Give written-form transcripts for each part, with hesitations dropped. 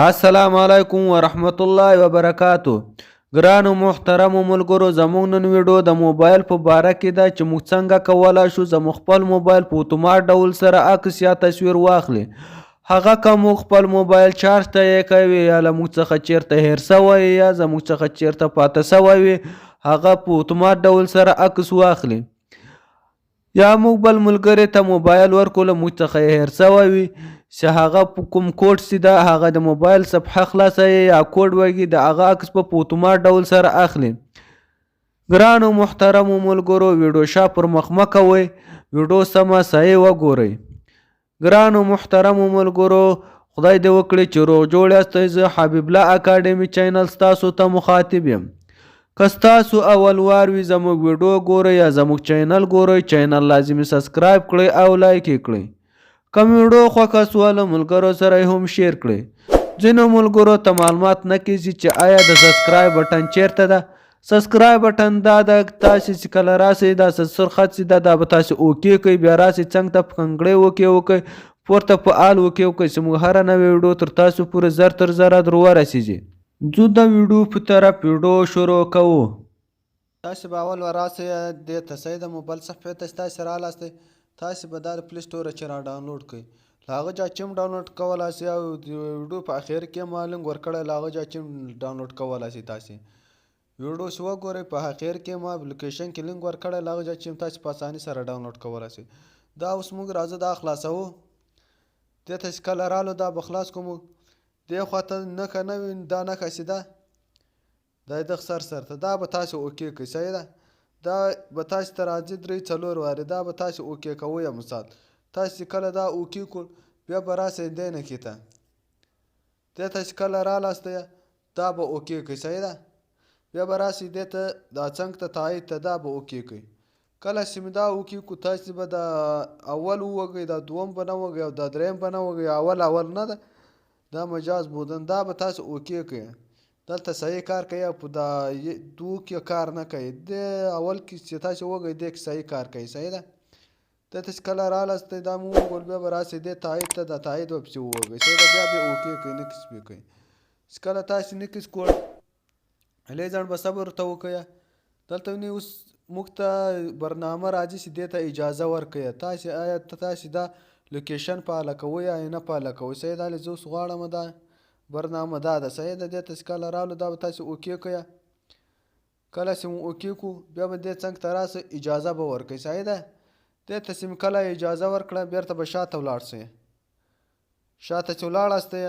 السلام علیکم ورحمت الله وبرکاتو. ګرانو محترمو ملګرو، زموږ نن ویډیو د موبایل په باره کې ده چې موږ څنګه کولی شو زموږ خپل موبایل په اتومات ډول سره عکس یا تصویر واخلي. هغه که موږ خپل موبایل چارج ته یې کوي یا له موږ څخه چیرته هیر سوی یا زموږ څخه چیرته پاته سوی وي، هغه په اتومات ډول سره عکس واخلي. یا موږ بل ملګري ته موبایل ورکړو، له موږ څخه یې هیر سوی وي، چې هغه په کوم کوډ چې ده هغه د موبایل صفحه خلاصوي یا کوډ وږي، د هغه عکس په اتومات ډول سره اخلي. ګرانو محترمو ملګرو، ویډیو شا پر مخ مه کوئ، ویډیو سمه صحیح وګورئ. ګرانو محترمو ملګرو، خدای دې وکړي چې روغ جوړ یاستئ. زه حبیب الله اکاډمي چینل ستاسو ته مخاطب یم. که ستاسو اول وار وي زموږ ویډیو ګورئ یا زموږ چینل ګورئ، چینل لازمي سبسکرایب کړئ او لایک یې کړئ. که ویډیو خوښه سوه له ملګرو سره یې هم شیر کړئ. ځینو ملګرو ته معلومات نه کیږي چې آیا د سبسکرایب بټن چیرته ده. سبسکرایب بټن دا ده، تاسې چې کله راسئ دا سر خط چې ده دا به تاسې اوکې کوئ، بیا راسئ څنګ ته په کنګړۍ اوکې وکئ، پورته په آل اوکې وکئ چې موږ هره نوې ویډیو تر تاسو پورې زر تر زره در ورسیږي. ځو د ویډیو په طرف ویډیو شروع کوو. تاسې به اول وراسئ دې ته صحیح د موبایل صفحې ته چې تاسې رالاستئ، تاسې به دا د پلی سټور چې را ډاونلوډ کړئ، له هغه جا چې هم ډاونلوډ کولی شئ، او د ویډیو په اخر کې ما لینک ورکړی، له هغه جا چې هم ډاونلوډ کولی شئ. تاسې ویډیو چې وګورئ په اخر کې ما اپلیکیشن کې لینک ورکړی، له هغه جا چې هم تاسې په اسانۍ سره ډاونلوډ کولی شئ. دا اوس موږ راځو دا خلاصوو. دې ته چې کله رالو دا به خلاص کوو. دې خوا ته نښه نه وي، دا نښه چې ده دا یې دغه سر ته دا به تاسې اوکې کړئ. صحیح ده، دا به تاسې ته راځي 3-4 وارې، دا به تاسې اوکې کوئ. مثال تاسې کله دا اوکې کړ، بیا به راسئ دې نښې ته، دې ته چې کله رالاستئ دا به اوکې کړئ. صحیح ده، بیا به راسئ دې ته دا څنګ ته تایید ته، دا به اوکې کړئ. کله چې مې دا اوکې کړو، تاسې به دا اول ووږئ، دا دوم به نه وږئ او دا دریم به نه وږئ. اول نه ده، دا مجاز بودن، دا به تاسې اوکې کړئ. دلته صحیح کار کوي او په دا دو کې کار نه کوي. د اول کې چې تاسې وږئ دې کې صحیح کار کوي. صحیح ده، دلته چې کله رالاستئ دا مو وګول، بیا به راسئ دې تایید ته، دا تایید به پسې ووږئ. صحیح ده، بیا به اوکې کړئ، نکس به کوئ. چې کله تاسې نکس کړ، هلې ځنډ به صبر ورته وکړئ. دلته ونې اوس موږ ته برنامه راځي چې دې ته اجازه ورکړئ. تاسې آیا تاسې دا لوکیشن فعاله کوئ یا نه فعاله کوئ. صحیح ده، زه اوس غواړم دا برنامه دا ده. صحیح ده، دې ته چې کله رالو دا به تاسې اوکې کړئ. کله چې مو اوکې کړو، بیا به دې څنګ ته راسئ، اجازه به ورکړئ. صحیح ده، دې ته چې مې کله اجازه ورکړه، بیرته به شاته ولاړ شئ. شاته چې ولاړاستئ،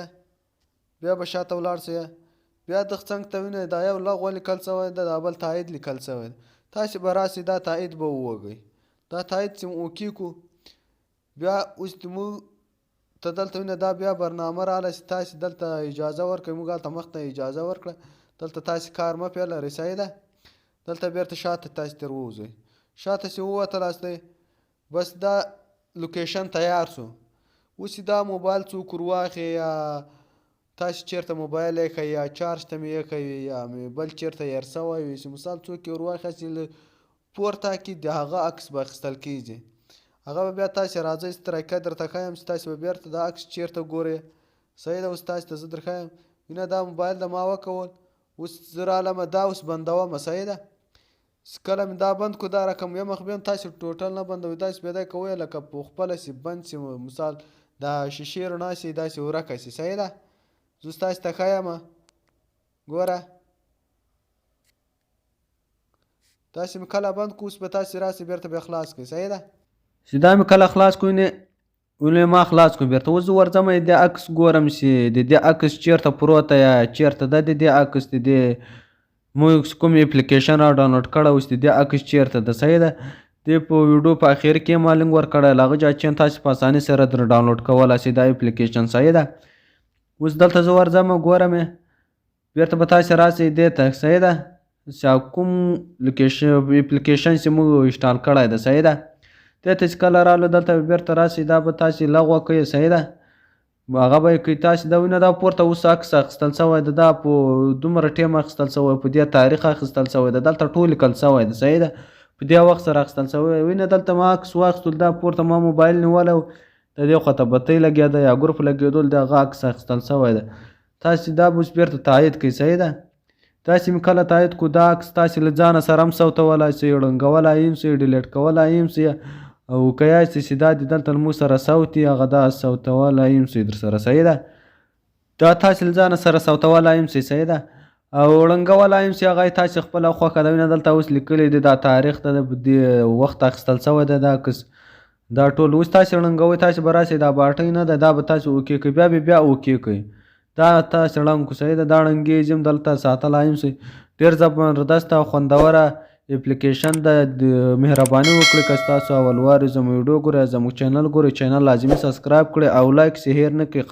بیا به شاته ولاړ شئ. بیا دغه څنګ ته وینئ دا یو لغوه لیکل شوی ده، دا بل تایید لیکل شوی ده. تاسې به راسئ دا تایید به ووږئ. دا تایید چې مو اوکې کړو، بیا اوس موږ ته دلته وینئ دا بیا برنامه راغله چې تاسې دلته اجازه ورکړئ. موږ هلته مخته اجازه ورکړه، دلته تاسې کار مه پرې لرئ. صحیح ده، دلته بیرته شاته تاسې تر ووځئ. شاته چې ووتلاستئ، بس دا لوکیشن تیار شو. اوس چې دا موبایل څوک ورواخلي، یا تاسې چېرته موبایل ایښی یا چارج ته مې ایښی وي یا مې بل چېرته هیر سوی وي، چې مثال څوک یې ورواخلي چې پورته کړي، د هغه عکس به اخیستل کېږي. هغه به بیا تاسې راځئ، طریقه درته ښیم چې تاسې به بیرته دا عکس چېرته ګورئ. صحیح ده، اوس تاسې ته زه در ښیم. وینه دا موبایل د ما وکول، اوس زه رالمه دا اوس بندومه. صحیح ده، چې کله مې دا بند کړو، دا رقم یې مخ بیا تاسې ټوټل نه بندوئ، داسې پیدا کوئ لکه په خپله چې بند شي. مثال دا شیشې رڼا شي داسې ورکه شي. صحیح ده، زه اوس تاسې ته ښیمه، ګوره داسې مې کله بند کړو، اوس به تاسې راسئ بیرته بیا خلاص کړئ. صحیح ده، چې دا مې کله خلاص کړو، ولې ما خلاص کړو بیرته. اوس زه ورځم د دې عکس ګورم چې د دې عکس چېرته پروت ده یا چېرته ده. د دې عکس د دې موږ کوم اپلیکیشن را ډاونلوډ کړی، اوس د دې عکس چېرته ده. صحیح ده، دې په ویډیو په اخر کې ما لینک ورکړی، له هغه جا چې تاسې په اسانۍ سره در ډاونلوډ کولی شئ دا اپلیکیشن. صحیح ده، اوس دلته زه ورځم ګورم یې، بیرته به تاسې راسئ دې ته. صحیح ده، چې کوم اپلیکیشن چې موږ انسټال کړی ده. صحیح ده، دې ته چې کله رالو دلته بیرته راسئ، دا به تاسې لغوه کړئ. صحیح ده، هغه به یې کوئ. تاسې دا وینه دا پورته اوس عکس اخیستل شوی ده، دا په دومره ټیم اخیستل شوی، په دې تاریخ اخیستل شوی ده، دلته ټول لیکل شوی ده. صحیح ده، په دې وخت سره اخیستل شوی. وینه دلته ما عکس واخیستل، دا پورته ما موبایل نیولی و، د دې خواته بتۍ لګېده یا ګروپ لګېدل، د هغه عکس اخیستل شوی ده. تاسې دا اوس بیرته تایید کړئ. صحیح ده. تاسې مې کله تایید کړو دا عکس تاسې له ځانه سره هم ثبتولی سئ، ړنګولی هم سئ، ډیلیټ کولی هم سئ، او که یاستې چې دا دې دلته موږ سره ثبت وي هغه دا ثبتولی هم سئ درسره. صحیح ده. دا تاسې له ځانه سره ثبتولی هم سئ. صحیح ده. او ړنګولی هم سئ، هغه یې تاسې خپله خوښه ده. وینه دلته اوس لیکلی دی دا تاریخ ته د دې وخت اخیستل سوی دی دا عکس. دا ټول اوس تاسې ړنګوئ، تاسې به راسئ دا باټۍ نه ده دا به تاسې اوکې کړئ، بیا بیا اوکې کړئ. دا تاسې ړنګ کړو. صحیح ده. دا ړنګېږي هم دلته ساتلی هم سئ. ډېر زبردست او خوندوره اپلیکیشن ده. مهرباني وکړئ که ستاسو اول وار زموږ ویډیو ګورئ، زموږ چینل ګورئ، چینل لازمي سبسکرایب کړئ او لایک یې هېر نه کړئ.